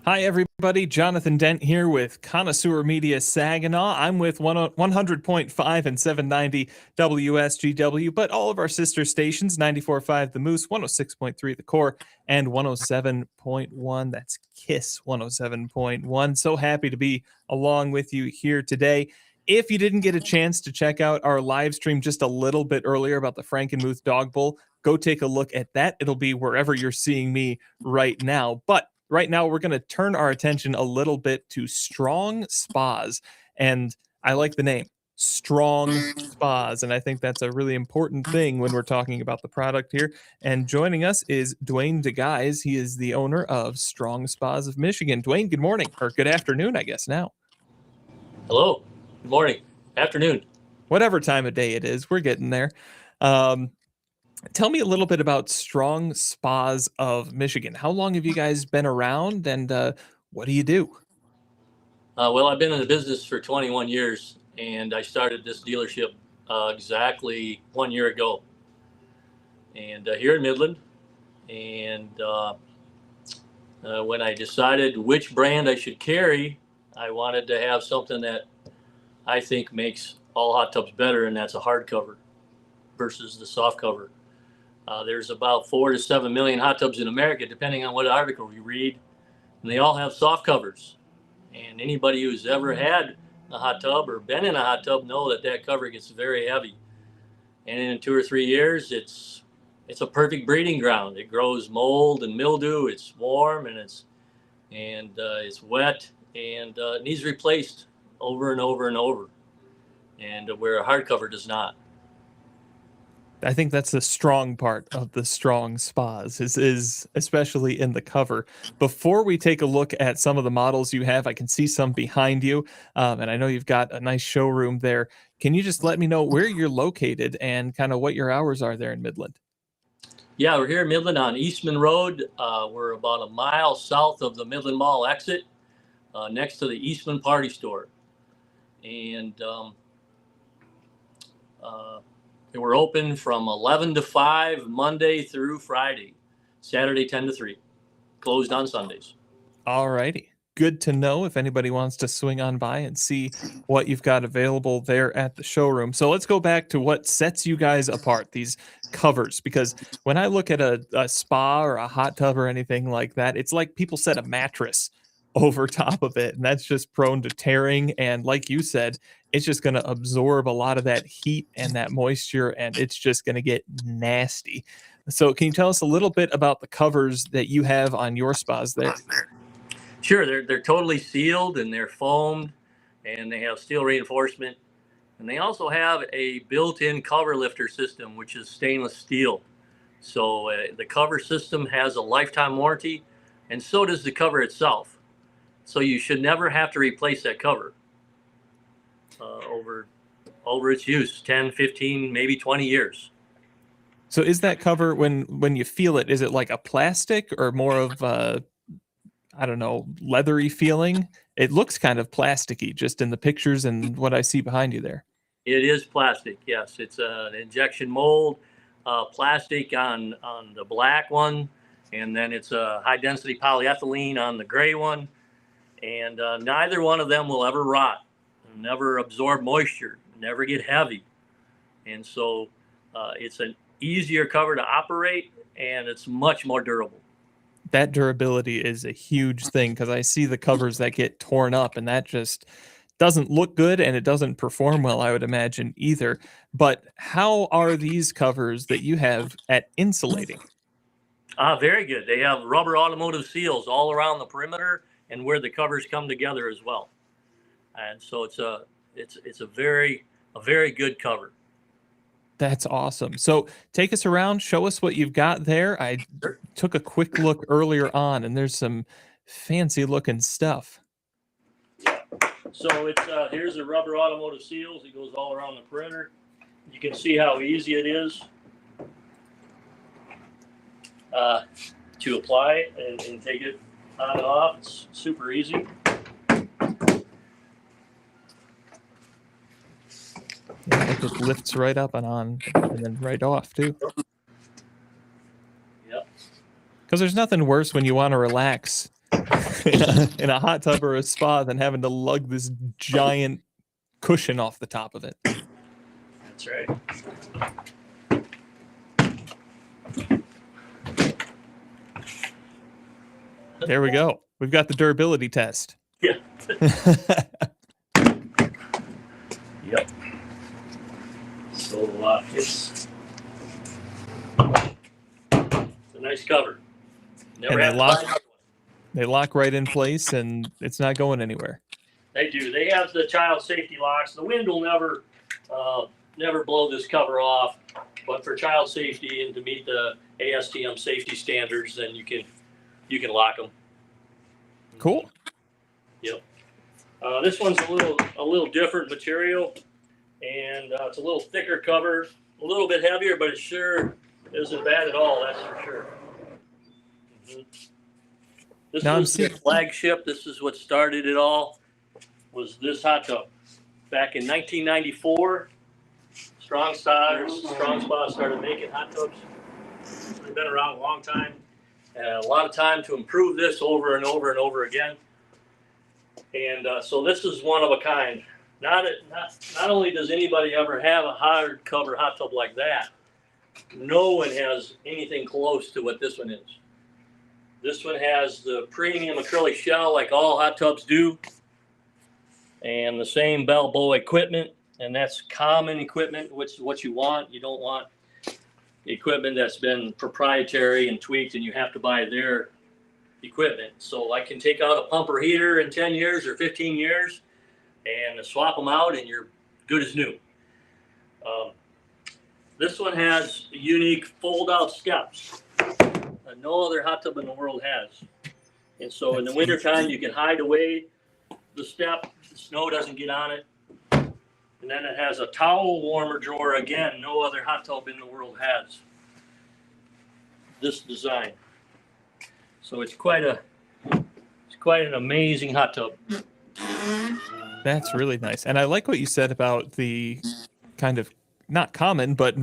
Hi, everybody. Jonathan Dent here with Connoisseur Media Saginaw. I'm with 100.5 and 790 WSGW, but all of our sister stations 94.5 The Moose, 106.3 The Core, and 107.1. That's KISS 107.1. So happy to be along with you here today. If you didn't get a chance to check out our live stream just a little bit earlier about the Frankenmuth Dog Bowl, go take a look at that. It'll be wherever you're seeing me right now. But right now, we're going to turn our attention a little bit to Strong Spas. And I like the name, Strong Spas. And I think that's a really important thing when we're talking about the product here. And joining us is Dwayne DeGuys. He is the owner of Strong Spas of Michigan. Dwayne, good morning, or good afternoon, I guess now. Hello. Good morning. Afternoon. Whatever time of day it is, we're getting there. Tell me a little bit about Strong Spas of Michigan. How long have you guys been around, and what do you do? Well, I've been in the business for 21 years, and I started this dealership exactly 1 year ago, and here in Midland. And when I decided which brand I should carry, I wanted to have something that I think makes all hot tubs better, and that's a hard cover versus the soft cover. There's about 4 to 7 million hot tubs in America, depending on what article you read, and they all have soft covers. And anybody who's ever had a hot tub or been in a hot tub know that that cover gets very heavy. And in 2 or 3 years, it's a perfect breeding ground. It grows mold and mildew. It's warm and it's wet, and it needs replaced over and over and over. And where a hard cover does not. I think that's the strong part of the Strong Spas is especially in the cover. Before we take a look at some of the models you have, I can see some behind you, and I know you've got a nice showroom there. Can you just let me know where you're located and kind of what your hours are there in Midland? Yeah, we're here in Midland on Eastman Road. We're about a mile south of the Midland Mall exit, next to the Eastman Party Store. And we're open from 11 to 5 Monday through Friday, Saturday 10 to 3, closed on Sundays. All righty. Good to know if anybody wants to swing on by and see what you've got available there at the showroom. So let's go back to what sets you guys apart, these covers, because when I look at a spa or a hot tub or anything like that, it's like people set a mattress over top of it, and that's just prone to tearing. And like you said, it's just going to absorb a lot of that heat and that moisture, and it's just going to get nasty. So can you tell us a little bit about the covers that you have on your spas there? Sure, they're totally sealed and they're foamed, and they have steel reinforcement, and they also have a built-in cover lifter system, which is stainless steel. So the cover system has a lifetime warranty, and so does the cover itself. So you should never have to replace that cover over its use, 10, 15, maybe 20 years. So is that cover, when you feel it, is it like a plastic or more of a, I don't know, leathery feeling? It looks kind of plasticky just in the pictures and what I see behind you there. It is plastic, yes. It's an injection mold plastic on the black one, and then it's a high density polyethylene on the gray one. And neither one of them will ever rot, never absorb moisture, never get heavy. And so it's an easier cover to operate, and it's much more durable. That durability is a huge thing, because I see the covers that get torn up, and that just doesn't look good, and it doesn't perform well, I would imagine, either. But how are these covers that you have at insulating? Very good. They have rubber automotive seals all around the perimeter and where the covers come together as well. And so it's a very good cover. That's awesome. So take us around, show us what you've got there. I took a quick look earlier on, and there's some fancy looking stuff. So it's here's the rubber automotive seals. It goes all around the perimeter. You can see how easy it is to apply and take it on and off. It's super easy. Yeah, it just lifts right up and on, and then right off too. Yep. Because there's nothing worse when you want to relax in a hot tub or a spa than having to lug this giant cushion off the top of it. That's right. There we go. We've got the durability test. Yeah. Yep. So it's a nice cover. Never And have to buy another one. they lock right in place, and it's not going anywhere. They do. They have the child safety locks. The wind will never blow this cover off. But for child safety and to meet the ASTM safety standards, then you can lock them. Cool. Yep. This one's a little different material, and it's a little thicker cover, a little bit heavier, but it sure isn't bad at all. That's for sure. This was the flagship. This is what started it all. Was this hot tub back in 1994? Strong Spa started making hot tubs. They've been around a long time. A lot of time to improve this over and over and over again. And so this is one of a kind. Not only does anybody ever have a hard cover hot tub like that, no one has anything close to what this one is. This one has the premium acrylic shell like all hot tubs do, and the same Balboa equipment, and that's common equipment, which is what you want. You don't want equipment that's been proprietary and tweaked and you have to buy their equipment. So I can take out a pumper heater in 10 years or 15 years and swap them out and you're good as new. This one has unique fold out steps that no other hot tub in the world has. And so in the wintertime, you can hide away the step, the snow doesn't get on it. And then it has a towel warmer drawer. Again, no other hot tub in the world has this design. So it's quite an amazing hot tub. That's really nice. And I like what you said about the kind of not common, but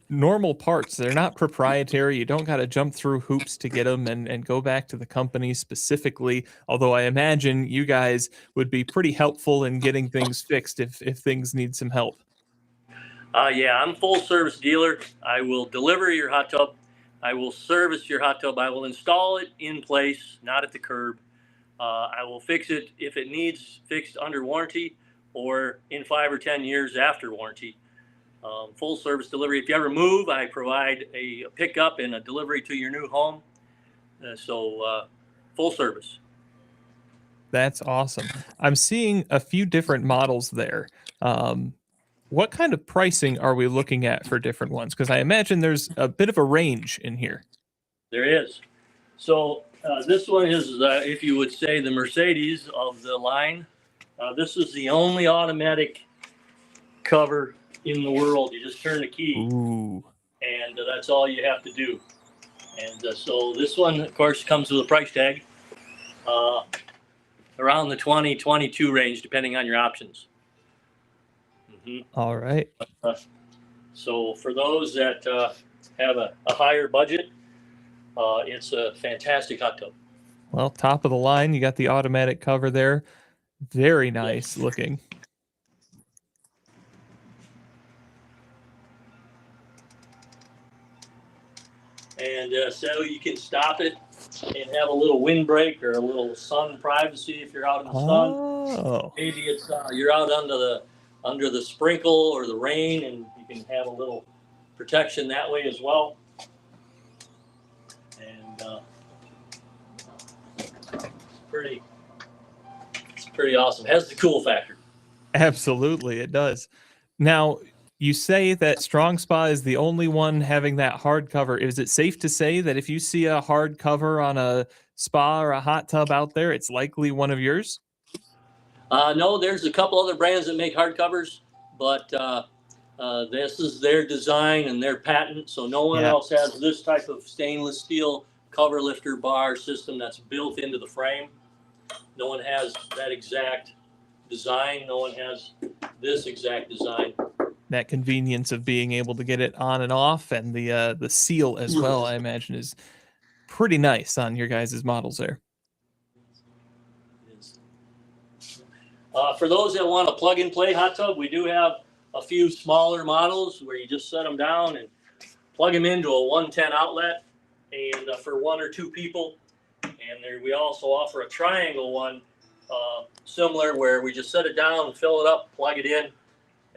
normal parts. They're not proprietary. You don't got to jump through hoops to get them and go back to the company specifically. Although I imagine you guys would be pretty helpful in getting things fixed if things need some help. Yeah, I'm a full service dealer. I will deliver your hot tub. I will service your hot tub. I will install it in place, not at the curb. I will fix it if it needs fixed under warranty or in 5 or 10 years after warranty. Full service delivery. If you ever move, I provide a pickup and a delivery to your new home. So full service. That's awesome. I'm seeing a few different models there. What kind of pricing are we looking at for different ones? Because I imagine there's a bit of a range in here. There is. So this one is, if you would say, the Mercedes of the line. This is the only automatic cover in the world. You just turn the key. Ooh. And that's all you have to do. And so this one, of course, comes with a price tag around the 20-22 range, depending on your options. All right. So for those that have a higher budget, it's a fantastic hot tub. Well, top of the line, you got the automatic cover there. Very nice looking. And so you can stop it and have a little windbreak or a little sun privacy if you're out in the sun. Maybe it's you're out under the sprinkle or the rain, and you can have a little protection that way as well. And it's pretty awesome. It has the cool factor. Absolutely, it does. Now, you say that Strong Spa is the only one having that hard cover. Is it safe to say that if you see a hard cover on a spa or a hot tub out there, it's likely one of yours? No, there's a couple other brands that make hard covers, but this is their design and their patent, so no one else has this type of stainless steel cover lifter bar system that's built into the frame. No one has that exact design. No one has this exact design. That convenience of being able to get it on and off, and the seal as well, I imagine, is pretty nice on your guys' models there. is. For those that want a plug-and-play hot tub, we do have a few smaller models where you just set them down and plug them into a 110 outlet, and for 1 or 2 people. And there, we also offer a triangle one, similar, where we just set it down, fill it up, plug it in,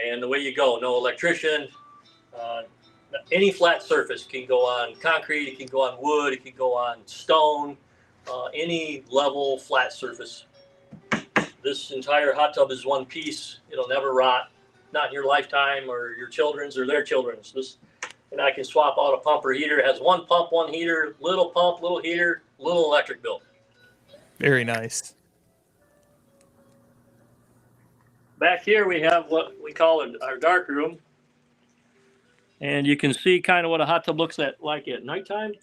and away you go. No electrician. Any flat surface can go on concrete, it can go on wood, it can go on stone, any level flat surface. This entire hot tub is one piece. It'll never rot, not in your lifetime or your children's or their children's. This, and I can swap out a pump or heater. It has 1 pump, 1 heater, little pump, little heater, little electric bill. Very nice. Back here we have what we call our dark room. And you can see kind of what a hot tub looks like at nighttime.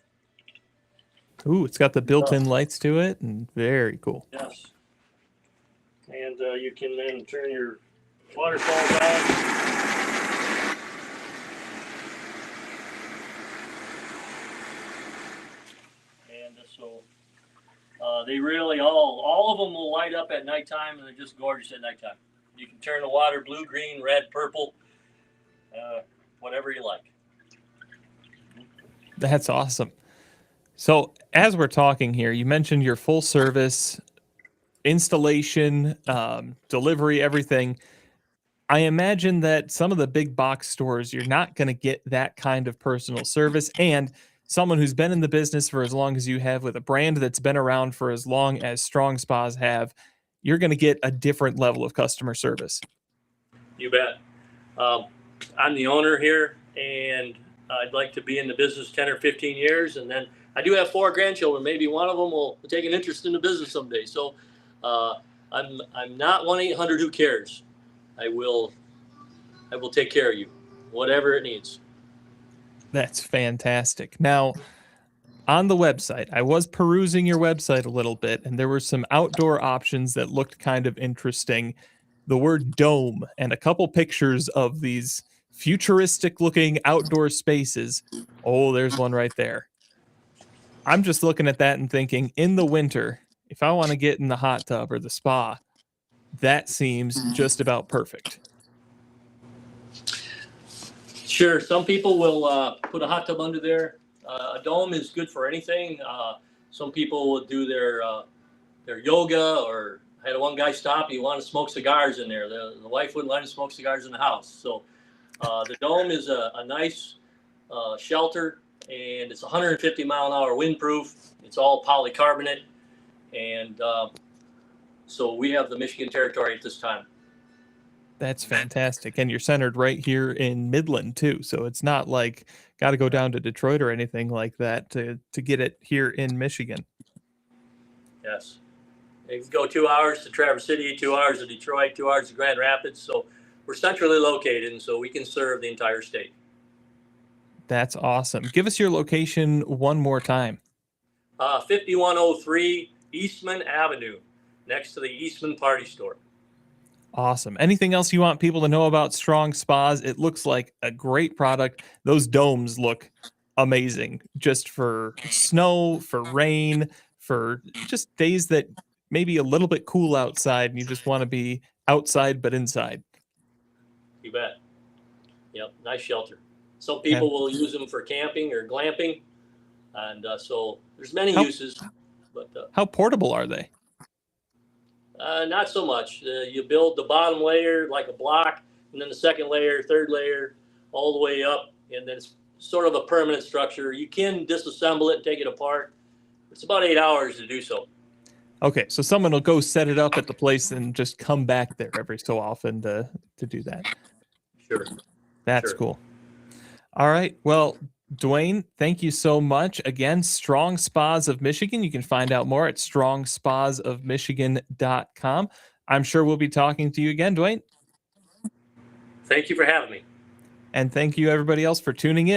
Ooh, it's got the built-in lights to it, and very cool. Yes. And you can then turn your waterfalls on. And so they really all of them will light up at nighttime, and they're just gorgeous at nighttime. You can turn the water blue, green, red, purple, whatever you like. That's awesome. So as we're talking here, you mentioned your full service installation, delivery, everything. I imagine that some of the big box stores, you're not going to get that kind of personal service. And someone who's been in the business for as long as you have, with a brand that's been around for as long as Strong Spas have, you're going to get a different level of customer service. You bet. I'm the owner here, and I'd like to be in the business 10 or 15 years. And then I do have 4 grandchildren. Maybe one of them will take an interest in the business someday. So I'm not 1-800 who cares. I will take care of you, whatever it needs. That's fantastic. Now, on the website, I was perusing your website a little bit, and there were some outdoor options that looked kind of interesting. The word dome and a couple pictures of these futuristic looking outdoor spaces. Oh, there's one right there. I'm just looking at that and thinking, in the winter, if I want to get in the hot tub or the spa, that seems just about perfect. Sure. Some people will put a hot tub under there. A dome is good for anything. Some people will do their yoga, or I had one guy stop. He wanted to smoke cigars in there. The wife wouldn't let him smoke cigars in the house. So the dome is a nice shelter, and it's 150-mile-an-hour windproof. It's all polycarbonate, and so we have the Michigan territory at this time. That's fantastic. And you're centered right here in Midland too. So it's not like got to go down to Detroit or anything like that to get it here in Michigan. Yes. You can go 2 hours to Traverse City, 2 hours to Detroit, 2 hours to Grand Rapids. So we're centrally located, and so we can serve the entire state. That's awesome. Give us your location one more time. 5103 Eastman Avenue, next to the Eastman Party Store. Awesome. Anything else you want people to know about Strong Spas? It looks like a great product. Those domes look amazing, just for snow, for rain, for just days that maybe a little bit cool outside and you just want to be outside but inside. You bet. Yep, nice shelter. Some people will use them for camping or glamping, and so there's many uses. But how portable are they? Not so much. You build the bottom layer like a block, and then the second layer, third layer, all the way up, and then it's sort of a permanent structure. You can disassemble it and take it apart. It's about 8 hours to do so. Okay, so someone will go set it up at the place and just come back there every so often to do that. Sure. That's cool. All right. Well, Dwayne, thank you so much. Again, Strong Spas of Michigan. You can find out more at strongspasofmichigan.com. I'm sure we'll be talking to you again, Dwayne. Thank you for having me. And thank you, everybody else, for tuning in.